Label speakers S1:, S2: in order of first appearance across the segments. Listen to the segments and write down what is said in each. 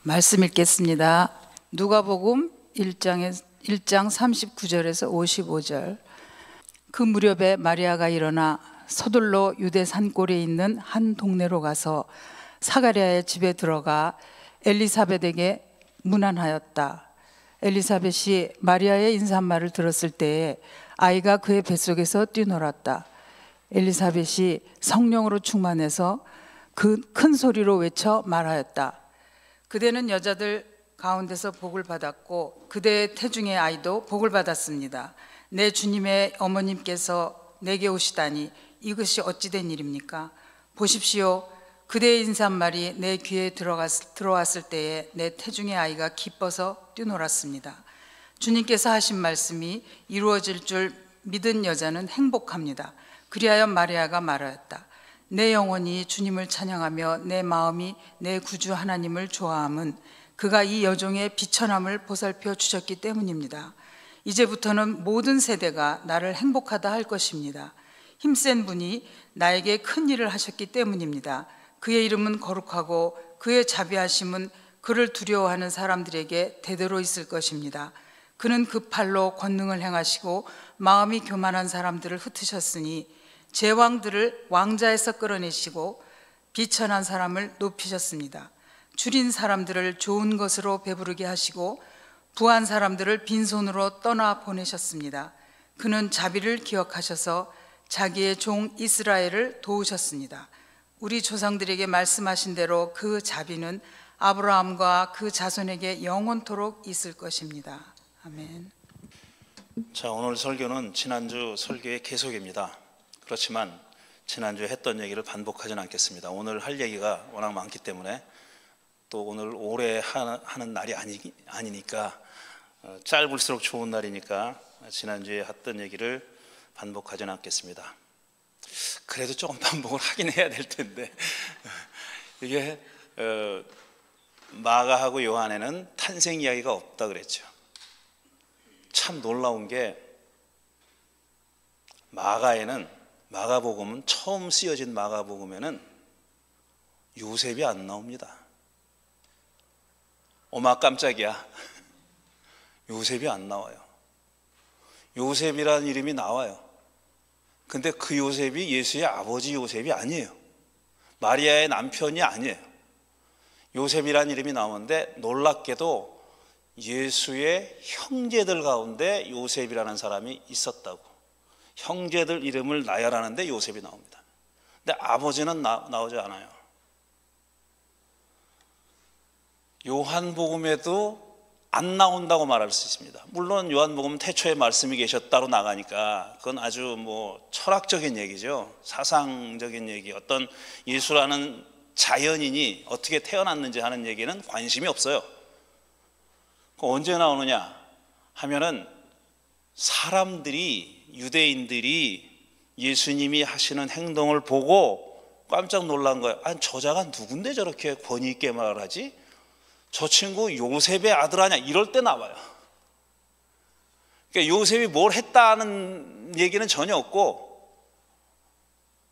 S1: 말씀 읽겠습니다. 누가복음 1장 39절에서 55절. 그 무렵에 마리아가 일어나 서둘러 유대 산골에 있는 한 동네로 가서 사가랴의 집에 들어가 엘리사벳에게 문안하였다. 엘리사벳이 마리아의 인사말을 들었을 때에 아이가 그의 뱃속에서 뛰놀았다. 엘리사벳이 성령으로 충만해서 그 큰 소리로 외쳐 말하였다. 그대는 여자들 가운데서 복을 받았고 그대의 태중의 아이도 복을 받았습니다. 내 주님의 어머님께서 내게 오시다니 이것이 어찌된 일입니까? 보십시오. 그대의 인사말이 내 귀에 들어왔을 때에 내 태중의 아이가 기뻐서 뛰놀았습니다. 주님께서 하신 말씀이 이루어질 줄 믿은 여자는 행복합니다. 그리하여 마리아가 말하였다. 내 영혼이 주님을 찬양하며 내 마음이 내 구주 하나님을 좋아함은 그가 이 여종의 비천함을 보살펴 주셨기 때문입니다. 이제부터는 모든 세대가 나를 행복하다 할 것입니다. 힘센 분이 나에게 큰 일을 하셨기 때문입니다. 그의 이름은 거룩하고 그의 자비하심은 그를 두려워하는 사람들에게 대대로 있을 것입니다. 그는 그 팔로 권능을 행하시고 마음이 교만한 사람들을 흩으셨으니 제왕들을 왕자에서 끌어내시고 비천한 사람을 높이셨습니다. 줄인 사람들을 좋은 것으로 배부르게 하시고 부한 사람들을 빈손으로 떠나 보내셨습니다. 그는 자비를 기억하셔서 자기의 종 이스라엘을 도우셨습니다. 우리 조상들에게 말씀하신 대로 그 자비는 아브라함과 그 자손에게 영원토록 있을 것입니다. 아멘.
S2: 자, 오늘 설교는 지난주 설교의 계속입니다. 그렇지만 지난주에 했던 얘기를 반복하지는 않겠습니다. 오늘 할 얘기가 워낙 많기 때문에 또 오늘 오래 하는 날이 아니니까 짧을수록 좋은 날이니까 지난주에 했던 얘기를 반복하지는 않겠습니다. 그래도 조금 반복을 하긴 해야 될 텐데 이게 마가하고 요한에는 탄생 이야기가 없다 그랬죠. 참 놀라운 게 마가복음은 처음 쓰여진 마가복음에는 요셉이 안 나옵니다. 어마 깜짝이야. 요셉이 안 나와요. 요셉이라는 이름이 나와요. 근데 그 요셉이 예수의 아버지 요셉이 아니에요. 마리아의 남편이 아니에요. 요셉이라는 이름이 나오는데 놀랍게도 예수의 형제들 가운데 요셉이라는 사람이 있었다고. 형제들 이름을 나열하는데 요셉이 나옵니다. 근데 아버지는 나오지 않아요. 요한복음에도 안 나온다고 말할 수 있습니다. 물론 요한복음은 태초에 말씀이 계셨다로 나가니까 그건 아주 철학적인 얘기죠. 사상적인 얘기. 어떤 예수라는 자연인이 어떻게 태어났는지 하는 얘기는 관심이 없어요. 언제 나오느냐 하면은 사람들이, 유대인들이 예수님이 하시는 행동을 보고 깜짝 놀란 거예요. 아니, 저자가 누군데 저렇게 권위 있게 말을 하지? 저 친구 요셉의 아들 아니야? 이럴 때 나와요. 그러니까 요셉이 뭘 했다는 얘기는 전혀 없고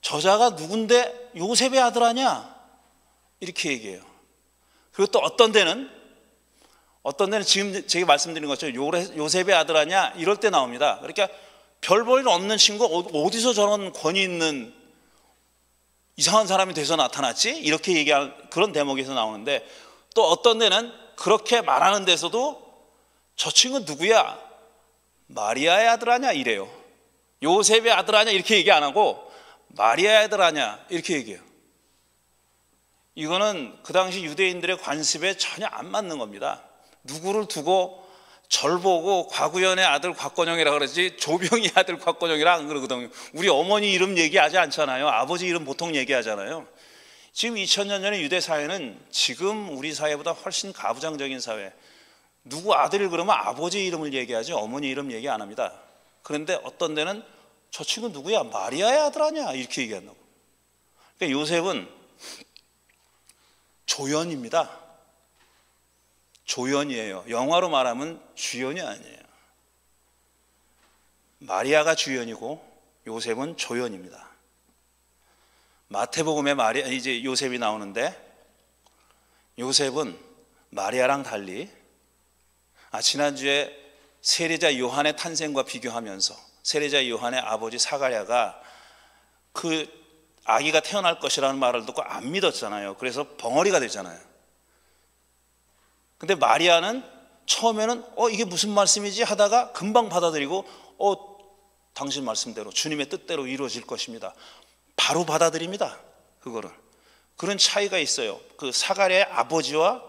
S2: 저자가 누군데 요셉의 아들 아니야? 이렇게 얘기해요. 그리고 또 어떤 데는 지금 제가 말씀드린 것처럼 요셉의 아들 아니야? 이럴 때 나옵니다. 그러니까 별 볼 일 없는 친구 어디서 저런 권위 있는 이상한 사람이 돼서 나타났지? 이렇게 얘기하는 그런 대목에서 나오는데 또 어떤 데는 그렇게 말하는 데서도 저 친구 누구야? 마리아의 아들 아니야? 이래요. 요셉의 아들 아니야? 이렇게 얘기 안 하고 마리아의 아들 아니야? 이렇게 얘기해요. 이거는 그 당시 유대인들의 관습에 전혀 안 맞는 겁니다. 누구를 두고 절 보고 곽우연의 아들 곽건영이라 그러지 조병희 아들 곽건영이라 안 그러거든요. 우리 어머니 이름 얘기하지 않잖아요. 아버지 이름 보통 얘기하잖아요. 지금 2000년 전의 유대 사회는 지금 우리 사회보다 훨씬 가부장적인 사회. 누구 아들을 그러면 아버지 이름을 얘기하지 어머니 이름 얘기 안 합니다. 그런데 어떤 데는 저 친구 누구야? 마리아의 아들 아니야? 이렇게 얘기한다고. 그러니까 요셉은 조연입니다. 조연이에요. 영화로 말하면 주연이 아니에요. 마리아가 주연이고 요셉은 조연입니다. 마태복음에 이제 요셉이 나오는데 요셉은 마리아랑 달리 지난주에 세례자 요한의 탄생과 비교하면서 세례자 요한의 아버지 사가랴가 그 아기가 태어날 것이라는 말을 듣고 안 믿었잖아요. 그래서 벙어리가 됐잖아요. 근데 마리아는 처음에는 이게 무슨 말씀이지 하다가 금방 받아들이고 당신 말씀대로 주님의 뜻대로 이루어질 것입니다. 바로 받아들입니다. 그거를. 그런 차이가 있어요. 그 사가랴의 아버지와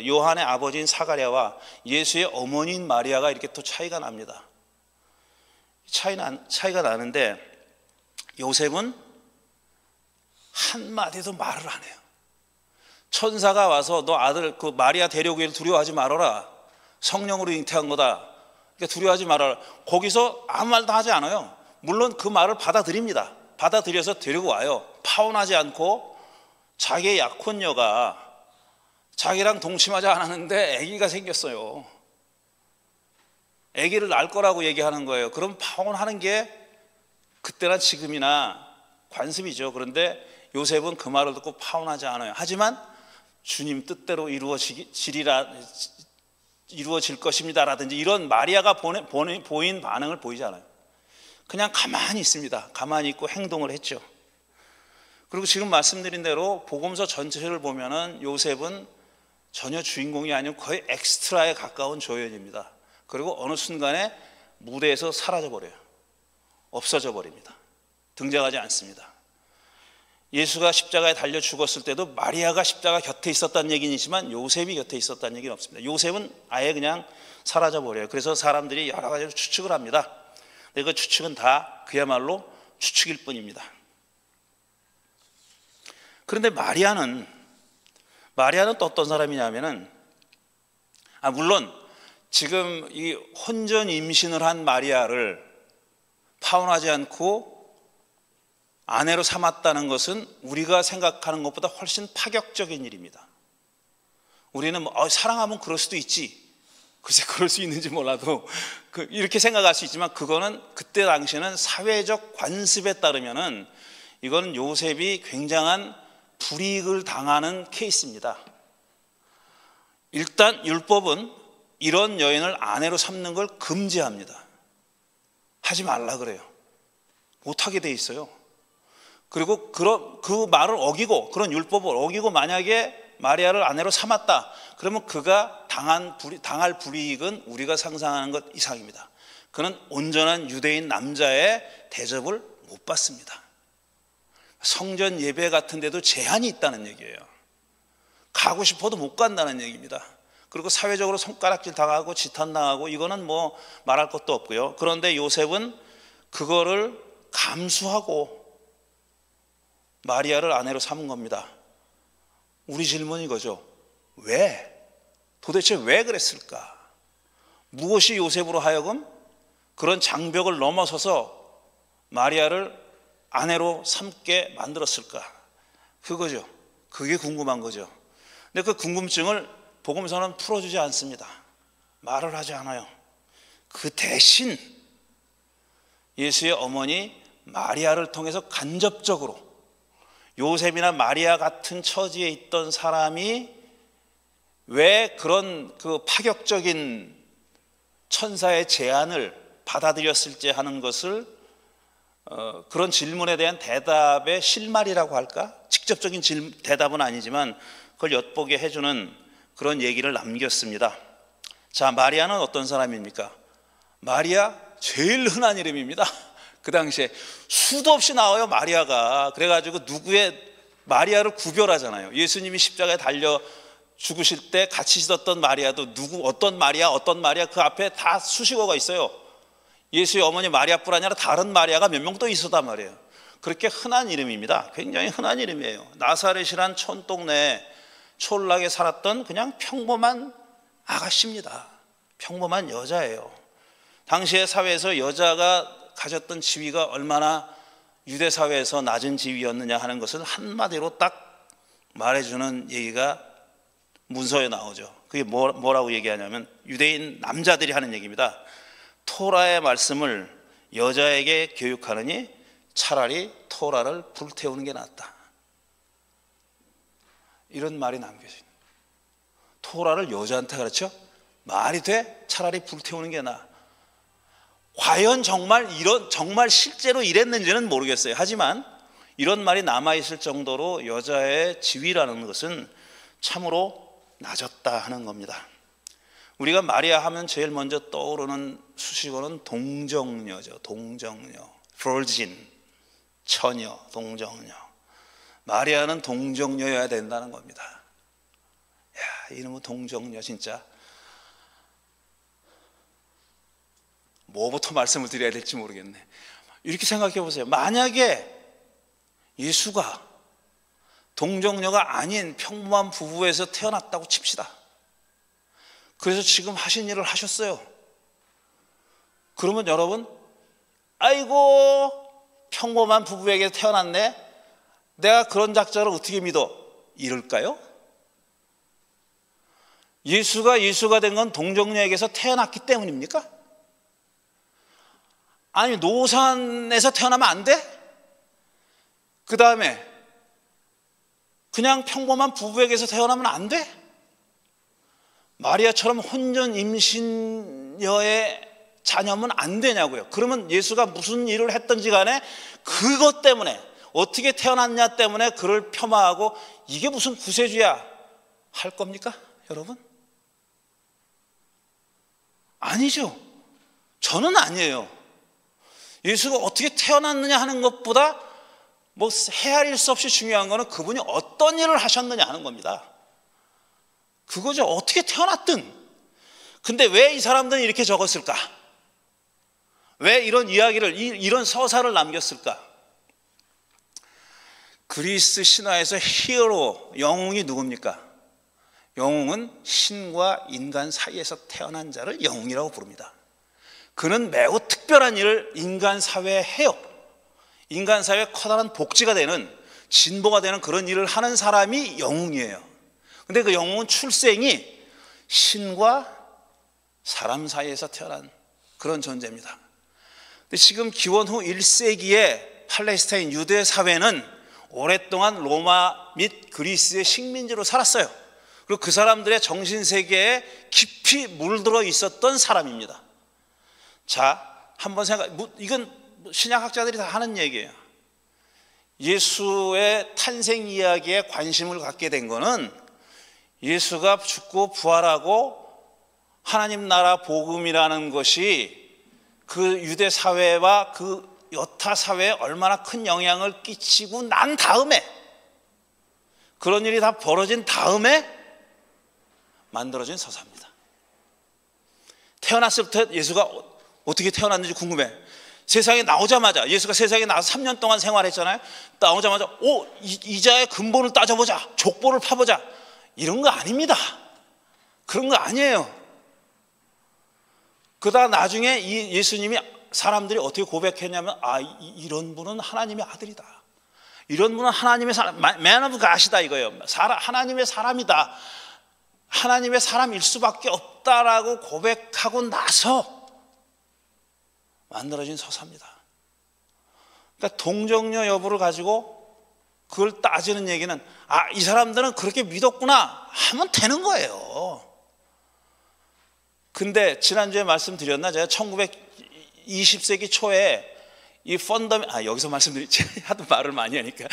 S2: 요한의 아버지인 사가랴와 예수의 어머니인 마리아가 이렇게 또 차이가 납니다. 차이가 나는데 요셉은 한마디도 말을 안 해요. 천사가 와서 너 아들 그 마리아 데려오기를 두려워하지 말아라. 성령으로 잉태한 거다. 그러니까 두려워하지 말아라. 거기서 아무 말도 하지 않아요. 물론 그 말을 받아들입니다. 받아들여서 데리고 와요. 파혼하지 않고 자기의 약혼녀가 자기랑 동침하지 않았는데 아기가 생겼어요. 아기를 낳을 거라고 얘기하는 거예요. 그럼 파혼하는 게 그때나 지금이나 관습이죠. 그런데 요셉은 그 말을 듣고 파혼하지 않아요. 하지만 주님 뜻대로 이루어질 것입니다 라든지 이런 마리아가 보인 반응을 보이지 않아요. 그냥 가만히 있습니다. 가만히 있고 행동을 했죠. 그리고 지금 말씀드린 대로 복음서 전체를 보면은 요셉은 전혀 주인공이 아니고 거의 엑스트라에 가까운 조연입니다. 그리고 어느 순간에 무대에서 사라져 버려요. 없어져 버립니다. 등장하지 않습니다. 예수가 십자가에 달려 죽었을 때도 마리아가 십자가 곁에 있었다는 얘기는 요셉이 곁에 있었다는 얘기는 없습니다. 요셉은 아예 그냥 사라져 버려요. 그래서 사람들이 여러 가지로 추측을 합니다. 근데 그 추측은 다 그야말로 추측일 뿐입니다. 그런데 마리아는 또 어떤 사람이냐면은 물론 지금 이 혼전 임신을 한 마리아를 파혼하지 않고 아내로 삼았다는 것은 우리가 생각하는 것보다 훨씬 파격적인 일입니다. 우리는 사랑하면 그럴 수도 있지. 글쎄 그럴 수 있는지 몰라도 이렇게 생각할 수 있지만 그거는 그때 당시에는 사회적 관습에 따르면은 이거는 요셉이 굉장한 불이익을 당하는 케이스입니다. 일단 율법은 이런 여인을 아내로 삼는 걸 금지합니다. 하지 말라 그래요. 못하게 돼 있어요. 그리고 그 말을 어기고 그런 율법을 어기고 만약에 마리아를 아내로 삼았다 그러면 그가 당할 불이익은 우리가 상상하는 것 이상입니다. 그는 온전한 유대인 남자의 대접을 못 받습니다. 성전 예배 같은 데도 제한이 있다는 얘기예요. 가고 싶어도 못 간다는 얘기입니다. 그리고 사회적으로 손가락질 당하고 지탄당하고 이거는 뭐 말할 것도 없고요. 그런데 요셉은 그거를 감수하고 마리아를 아내로 삼은 겁니다. 우리 질문이 이거죠. 왜? 도대체 왜 그랬을까? 무엇이 요셉으로 하여금 그런 장벽을 넘어서서 마리아를 아내로 삼게 만들었을까? 그거죠. 그게 궁금한 거죠. 근데 그 궁금증을 복음서는 풀어주지 않습니다. 말을 하지 않아요. 그 대신 예수의 어머니 마리아를 통해서 간접적으로 요셉이나 마리아 같은 처지에 있던 사람이 왜 그런 그 파격적인 천사의 제안을 받아들였을지 하는 것을 그런 질문에 대한 대답의 실마리라고 할까? 직접적인 대답은 아니지만 그걸 엿보게 해주는 그런 얘기를 남겼습니다. 자, 마리아는 어떤 사람입니까? 마리아 제일 흔한 이름입니다. 그 당시에 수도 없이 나와요, 마리아가. 그래가지고 누구의 마리아를 구별하잖아요. 예수님이 십자가에 달려 죽으실 때 같이 있었던 마리아도 어떤 마리아 그 앞에 다 수식어가 있어요. 예수의 어머니 마리아뿐 아니라 다른 마리아가 몇 명 또 있었단 말이에요. 그렇게 흔한 이름입니다. 굉장히 흔한 이름이에요. 나사렛이란 촌동네에 촐락에 살았던 그냥 평범한 아가씨입니다. 평범한 여자예요. 당시의 사회에서 여자가 가졌던 지위가 얼마나 유대 사회에서 낮은 지위였느냐 하는 것을 한마디로 딱 말해주는 얘기가 문서에 나오죠. 그게 뭐라고 얘기하냐면 유대인 남자들이 하는 얘기입니다. 토라의 말씀을 여자에게 교육하느니 차라리 토라를 불태우는 게 낫다. 이런 말이 남겨져 있는. 토라를 여자한테 가르쳐? 말이 돼? 차라리 불태우는 게 나아. 과연 정말 실제로 이랬는지는 모르겠어요. 하지만 이런 말이 남아있을 정도로 여자의 지위라는 것은 참으로 낮았다 하는 겁니다. 우리가 마리아 하면 제일 먼저 떠오르는 수식어는 동정녀죠. 동정녀, virgin, 처녀, 동정녀. 마리아는 동정녀여야 된다는 겁니다. 야, 이놈의 동정녀 진짜 뭐부터 말씀을 드려야 될지 모르겠네. 이렇게 생각해 보세요. 만약에 예수가 동정녀가 아닌 평범한 부부에서 태어났다고 칩시다. 그래서 지금 하신 일을 하셨어요. 그러면 여러분, 아이고 평범한 부부에게 태어났네, 내가 그런 작자를 어떻게 믿어? 이럴까요? 예수가 된 건 동정녀에게서 태어났기 때문입니까? 아니 노산에서 태어나면 안 돼? 그 다음에 그냥 평범한 부부에게서 태어나면 안 돼? 마리아처럼 혼전 임신녀의 자녀면 안 되냐고요. 그러면 예수가 무슨 일을 했든지 간에 그것 때문에, 어떻게 태어났냐 때문에 그를 폄하하고 이게 무슨 구세주야 할 겁니까 여러분? 아니죠. 저는 아니에요. 예수가 어떻게 태어났느냐 하는 것보다 뭐 헤아릴 수 없이 중요한 거는 그분이 어떤 일을 하셨느냐 하는 겁니다. 그거죠. 어떻게 태어났든. 근데 왜 이 사람들은 이렇게 적었을까? 왜 이런 이야기를, 이런 서사를 남겼을까? 그리스 신화에서 히어로, 영웅이 누굽니까? 영웅은 신과 인간 사이에서 태어난 자를 영웅이라고 부릅니다. 그는 매우 특별한 일을 인간 사회에 해요. 인간 사회에 커다란 복지가 되는, 진보가 되는 그런 일을 하는 사람이 영웅이에요. 근데 그 영웅은 출생이 신과 사람 사이에서 태어난 그런 존재입니다. 근데 지금 기원 후 1세기의 팔레스타인 유대 사회는 오랫동안 로마 및 그리스의 식민지로 살았어요. 그리고 그 사람들의 정신세계에 깊이 물들어 있었던 사람입니다. 자, 한번 이건 신약학자들이 다 하는 얘기예요. 예수의 탄생 이야기에 관심을 갖게 된 거는 예수가 죽고 부활하고 하나님 나라 복음이라는 것이 그 유대 사회와 그 여타 사회에 얼마나 큰 영향을 끼치고 난 다음에, 그런 일이 다 벌어진 다음에 만들어진 서사입니다. 태어났을 때 예수가 어떻게 태어났는지 궁금해. 세상에 나오자마자, 예수가 세상에 나와서 3년 동안 생활했잖아요. 나오자마자 이자의 근본을 따져보자, 족보를 파보자, 이런 거 아닙니다. 그런 거 아니에요. 그러다 나중에 이 예수님이, 사람들이 어떻게 고백했냐면, 이런 분은 하나님의 아들이다, 이런 분은 하나님의 사람, Man of God이다 이거예요. 하나님의 사람이다, 하나님의 사람일 수밖에 없다라고 고백하고 나서 만들어진 서사입니다. 그러니까 동정녀 여부를 가지고 그걸 따지는 얘기는, 이 사람들은 그렇게 믿었구나 하면 되는 거예요. 근데 지난주에 말씀드렸나? 제가 1920세기 초에 이 여기서 말씀드리지, 하도 말을 많이 하니까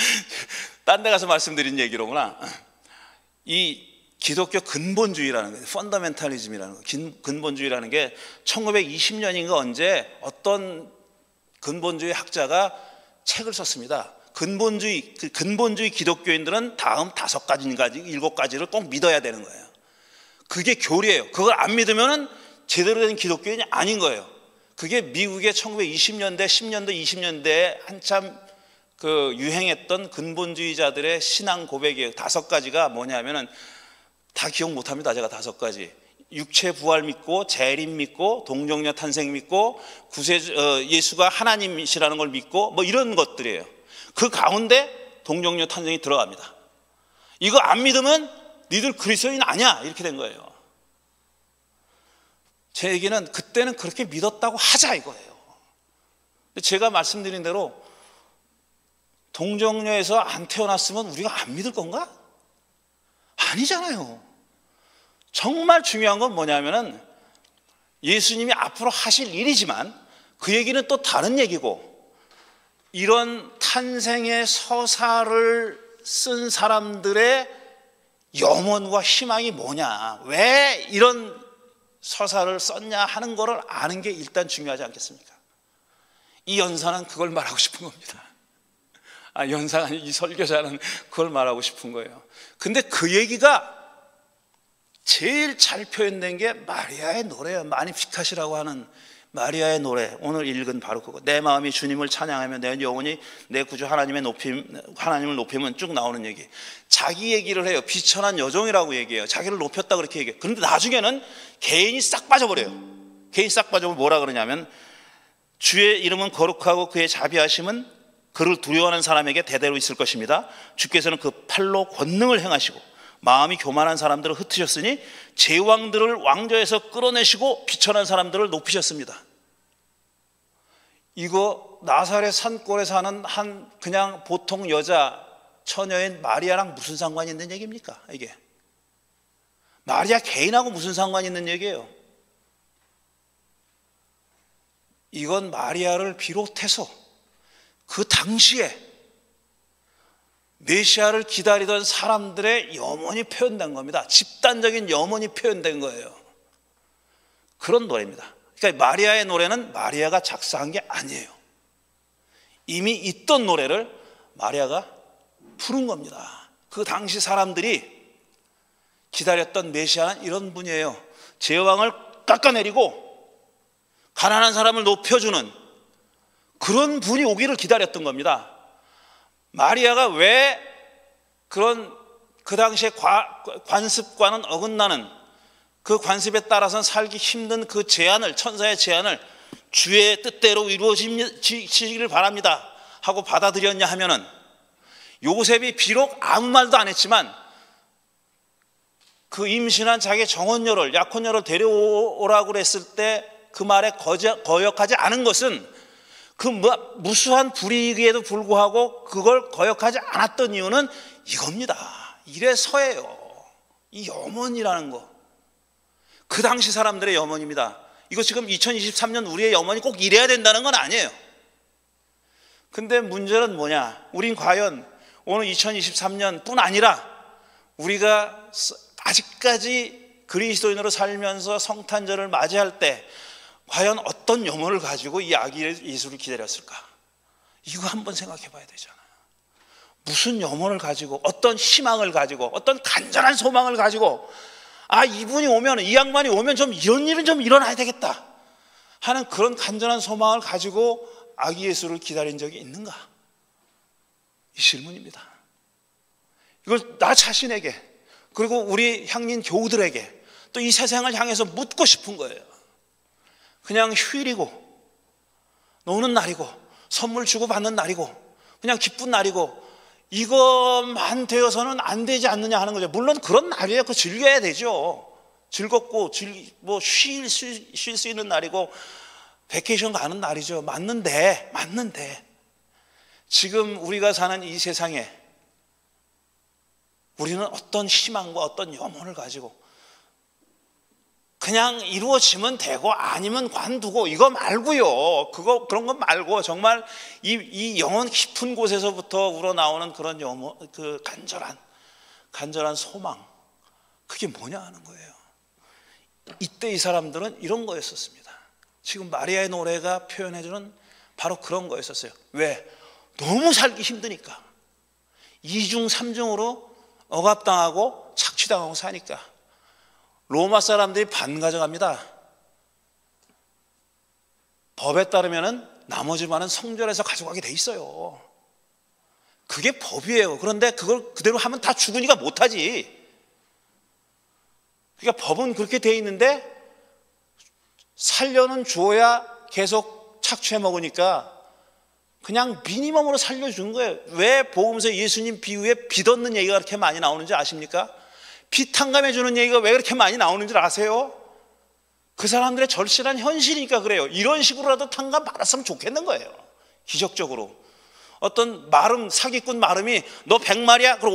S2: 딴 데 가서 말씀드린 얘기로구나. 이 기독교 근본주의라는 거, 펀더멘탈리즘이라는 거, 근본주의라는 게 1920년인가 언제 어떤 근본주의 학자가 책을 썼습니다. 근본주의 기독교인들은 다음 5가지인가 7가지를 꼭 믿어야 되는 거예요. 그게 교리예요. 그걸 안 믿으면 제대로 된 기독교인이 아닌 거예요. 그게 미국의 1920년대, 10년대, 20년대에 한참 그 유행했던 근본주의자들의 신앙 고백이에요. 5가지가 뭐냐면은, 다 기억 못합니다. 제가 5가지. 육체 부활 믿고, 재림 믿고, 동정녀 탄생 믿고, 예수가 하나님이시라는 걸 믿고, 뭐 이런 것들이에요. 그 가운데 동정녀 탄생이 들어갑니다. 이거 안 믿으면 니들 그리스도인 아니야, 이렇게 된 거예요. 제 얘기는 그때는 그렇게 믿었다고 하자 이거예요. 제가 말씀드린 대로 동정녀에서 안 태어났으면 우리가 안 믿을 건가? 아니잖아요. 정말 중요한 건 뭐냐면은 예수님이 앞으로 하실 일이지만 그 얘기는 또 다른 얘기고, 이런 탄생의 서사를 쓴 사람들의 염원과 희망이 뭐냐, 왜 이런 서사를 썼냐 하는 거를 아는 게 일단 중요하지 않겠습니까? 이 연사는 그걸 말하고 싶은 겁니다. 연사가 아니, 이 설교자는 그걸 말하고 싶은 거예요. 근데 그 얘기가 제일 잘 표현된 게 마리아의 노래예요. 마니피카시라고 하는 마리아의 노래. 오늘 읽은 바로 그거. 내 마음이 주님을 찬양하며 내 영혼이 내 구주 하나님을 높이면 쭉 나오는 얘기. 자기 얘기를 해요. 비천한 여종이라고 얘기해요. 자기를 높였다 그렇게 얘기해요. 그런데 나중에는 개인이 싹 빠져버려요. 개인이 싹 빠져버리고 뭐라 그러냐면, 주의 이름은 거룩하고 그의 자비하심은 그를 두려워하는 사람에게 대대로 있을 것입니다. 주께서는 그 팔로 권능을 행하시고 마음이 교만한 사람들을 흩으셨으니 제왕들을 왕좌에서 끌어내시고 비천한 사람들을 높이셨습니다. 이거 나사렛 산골에 사는 한 그냥 보통 여자 처녀인 마리아랑 무슨 상관이 있는 얘기입니까? 이게 마리아 개인하고 무슨 상관이 있는 얘기예요? 이건 마리아를 비롯해서 그 당시에 메시아를 기다리던 사람들의 염원이 표현된 겁니다. 집단적인 염원이 표현된 거예요. 그런 노래입니다. 그러니까 마리아의 노래는 마리아가 작사한 게 아니에요. 이미 있던 노래를 마리아가 부른 겁니다. 그 당시 사람들이 기다렸던 메시아는 이런 분이에요. 제왕을 깎아내리고 가난한 사람을 높여주는 그런 분이 오기를 기다렸던 겁니다. 마리아가 왜 그런 그 당시에 관습과는 어긋나는 그 관습에 따라서는 살기 힘든 그 제안을, 천사의 제안을 주의 뜻대로 이루어지기를 바랍니다 하고 받아들였냐 하면은, 요셉이 비록 아무 말도 안 했지만 그 임신한 자기 정혼녀를, 약혼녀를 데려오라고 그랬을 때 그 말에 거역하지 않은 것은 그 무수한 불이익에도 불구하고 그걸 거역하지 않았던 이유는 이겁니다. 이래서예요. 이 염원이라는 거, 그 당시 사람들의 염원입니다. 이거 지금 2023년 우리의 염원이 꼭 이래야 된다는 건 아니에요. 근데 문제는 뭐냐, 우린 과연 오늘 2023년 뿐 아니라 우리가 아직까지 그리스도인으로 살면서 성탄절을 맞이할 때 과연 어떤 염원을 가지고 이 아기 예수를 기다렸을까? 이거 한번 생각해 봐야 되잖아요. 무슨 염원을 가지고, 어떤 희망을 가지고, 어떤 간절한 소망을 가지고, 이분이 오면, 이 양반이 오면 좀 이런 일은 좀 일어나야 되겠다 하는 그런 간절한 소망을 가지고 아기 예수를 기다린 적이 있는가? 이 질문입니다. 이걸 나 자신에게, 그리고 우리 향린 교우들에게, 또 이 세상을 향해서 묻고 싶은 거예요. 그냥 휴일이고 노는 날이고 선물 주고받는 날이고 그냥 기쁜 날이고 이것만 되어서는 안 되지 않느냐 하는 거죠. 물론 그런 날이에요. 그 즐겨야 되죠. 즐겁고 쉴 수 있는 날이고 베케이션 가는 날이죠. 맞는데 지금 우리가 사는 이 세상에 우리는 어떤 희망과 어떤 염원을 가지고 그냥 이루어지면 되고 아니면 관두고 이거 말고요. 그런 거 말고 정말 이 영혼 깊은 곳에서부터 우러나오는 그런 염원, 그 간절한 소망, 그게 뭐냐 하는 거예요. 이때 이 사람들은 이런 거였었습니다. 지금 마리아의 노래가 표현해주는 바로 그런 거였었어요. 왜? 너무 살기 힘드니까, 2중 3중으로 억압당하고 착취당하고 사니까. 로마 사람들이 반 가져갑니다. 법에 따르면 나머지 반은 성전에서 가져가게 돼 있어요. 그게 법이에요. 그런데 그걸 그대로 하면 다 죽으니까 못하지. 그러니까 법은 그렇게 돼 있는데 살려는 주어야 계속 착취해 먹으니까 그냥 미니멈으로 살려준 거예요. 왜 복음서 예수님 비유에 빚 얻는 얘기가 그렇게 많이 나오는지 아십니까? 빚 탕감해 주는 얘기가 왜 그렇게 많이 나오는 줄 아세요? 그 사람들의 절실한 현실이니까 그래요. 이런 식으로라도 탕감 받았으면 좋겠는 거예요. 기적적으로 어떤 마름, 사기꾼 마름이 너 100말이야? 그럼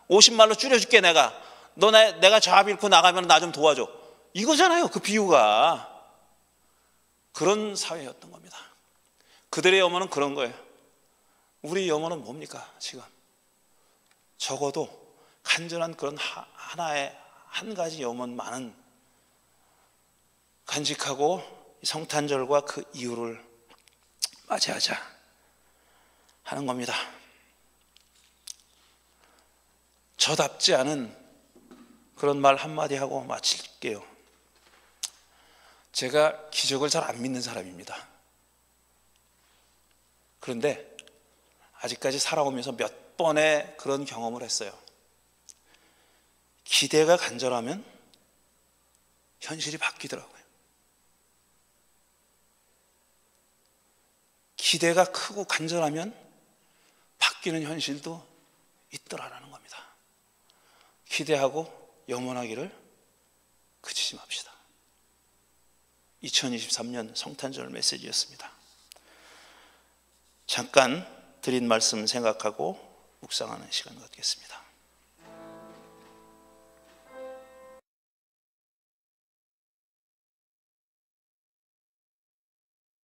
S2: 50말로 줄여줄게 내가. 내가 저 앞 잃고 나가면 나 좀 도와줘. 이거잖아요. 그 비유가. 그런 사회였던 겁니다. 그들의 염원은 그런 거예요. 우리 염원은 뭡니까? 지금 적어도 간절한 그런 하나의 한 가지 염원만은 간직하고 성탄절과 그 이후를 맞이하자 하는 겁니다. 저답지 않은 그런 말 한마디 하고 마칠게요. 제가 기적을 잘 안 믿는 사람입니다. 그런데 아직까지 살아오면서 몇 번의 그런 경험을 했어요. 기대가 간절하면 현실이 바뀌더라고요. 기대가 크고 간절하면 바뀌는 현실도 있더라라는 겁니다. 기대하고 염원하기를 그치지 맙시다. 2023년 성탄절 메시지였습니다. 잠깐 드린 말씀 생각하고 묵상하는 시간 갖겠습니다.